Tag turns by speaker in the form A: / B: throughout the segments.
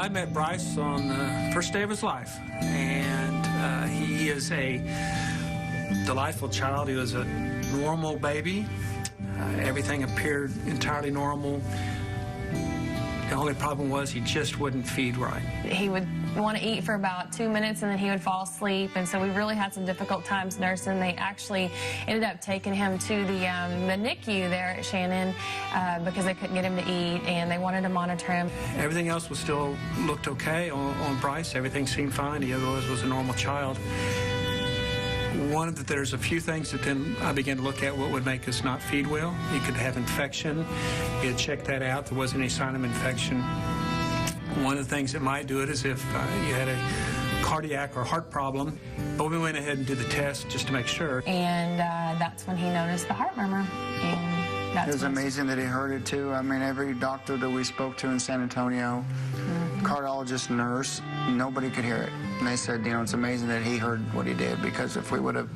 A: I met Bryce on the first day of his life, and he is a delightful child. He was a normal baby. Everything appeared entirely normal. The only problem was he just wouldn't feed right. He would want to eat for about 2 minutes and then he would fall asleep, and so we really had some difficult times nursing. They actually ended up taking him to the NICU there at Shannon because they couldn't get him to eat and they wanted to monitor him. Everything else was still looked okay on Bryce. Everything seemed fine. He otherwise was a normal child. There's a few things that then I began to look at what would make us not feed well. He could have infection. We had checked that out. There wasn't any sign of infection. One of the things that might do it is if you had a cardiac or heart problem. But we went ahead and did the test just to make sure. And that's when he noticed the heart murmur. And that's
B: it was amazing that he heard it too. I mean, every doctor that we spoke to in San Antonio, cardiologist, nurse, nobody could hear it. And they said, you know, it's amazing that he heard what he did, because if we would have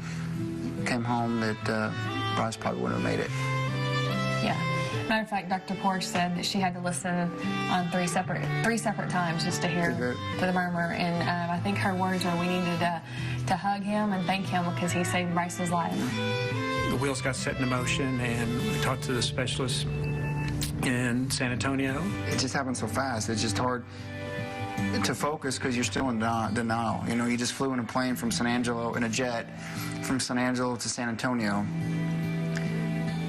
B: came home, that Bryce probably wouldn't have made it.
C: Yeah. Matter of fact, Dr. Porsche said that she had to listen on three separate times just to hear the murmur. And I think her words were, we needed to hug him and thank him because he saved Bryce's life.
A: The wheels got set in motion, and we talked to the specialist in San Antonio.
B: It just happened so fast. It's just hard to focus because you're still in denial. You know, you just flew in a plane from San Angelo, in a jet, from San Angelo to San Antonio.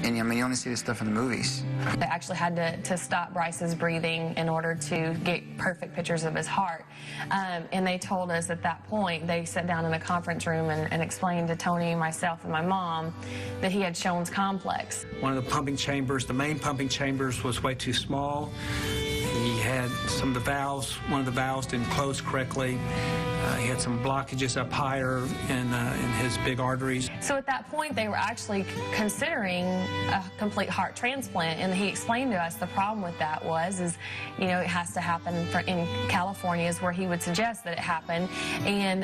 B: And I mean, you only see this stuff in the movies.
C: They actually had to stop Bryce's breathing in order to get perfect pictures of his heart. And they told us at that point, they sat down in a conference room and explained to Tony, myself, and my mom that he had Shone's complex.
A: One of the pumping chambers, the main pumping chambers, was way too small. He had some of the valves, one of the valves didn't close correctly. He had some blockages up higher in his big arteries. So at that point, they were actually considering a complete heart transplant, and he explained to us the problem with that is, you know, it has to happen in California is where he would suggest that it happen, and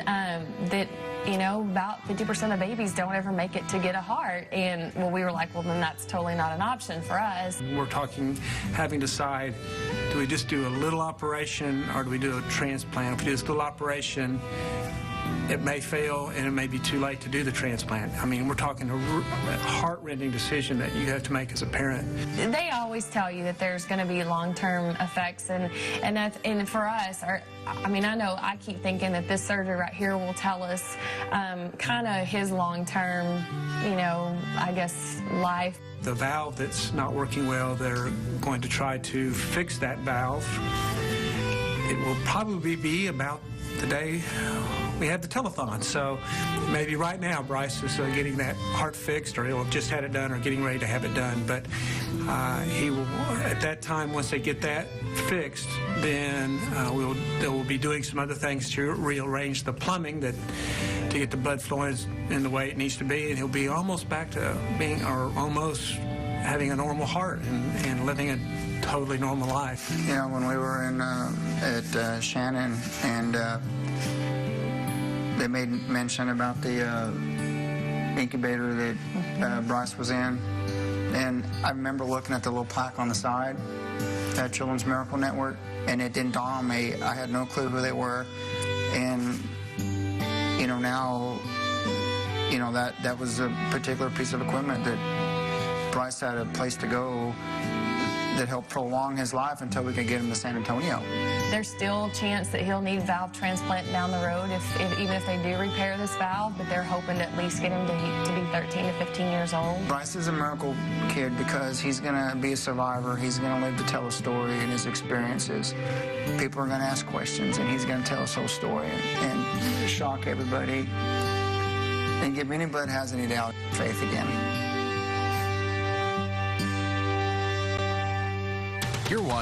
A: that, you know, about 50% of babies don't ever make it to get a heart. And well, we were like, well, then that's totally not an option for us. We're talking having to decide, do we just do a little operation or do we do a transplant? If we do this little operation, it may fail and it may be too late to do the transplant. I mean, we're talking a heart-rending decision that you have to make as a parent. They always tell you that there's going to be long-term effects, and for us, I mean, I know I keep thinking that this surgery right here will tell us kind of his long-term, you know, I guess, life. The valve that's not working well, they're going to try to fix that valve. It will probably be about the day we have the telethon. So maybe right now Bryce is getting that heart fixed, or he'll have just had it done or getting ready to have it done. But he will, at that time, once they get that fixed, then they will be doing some other things to rearrange the plumbing to get the blood flowing in the way it needs to be, and he'll be almost back to being, or almost having a normal heart and living a totally normal life.
B: You know, when we were at Shannon, and they made mention about the incubator that Bryce was in, and I remember looking at the little plaque on the side, that Children's Miracle Network, and it didn't dawn on me. I had no clue who they were, and you know, now, you know, that was a particular piece of equipment that Bryce had a place to go that helped prolong his life until we could get him to San Antonio.
C: There's still a chance that he'll need valve transplant down the road, even if they do repair this valve, but they're hoping to at least get him to be 13 to 15 years old.
B: Bryce is a miracle kid because he's going to be a survivor. He's going to live to tell a story and his experiences. People are going to ask questions, and he's going to tell his whole story and shock everybody and give anybody that has any doubt faith again.
D: You're watching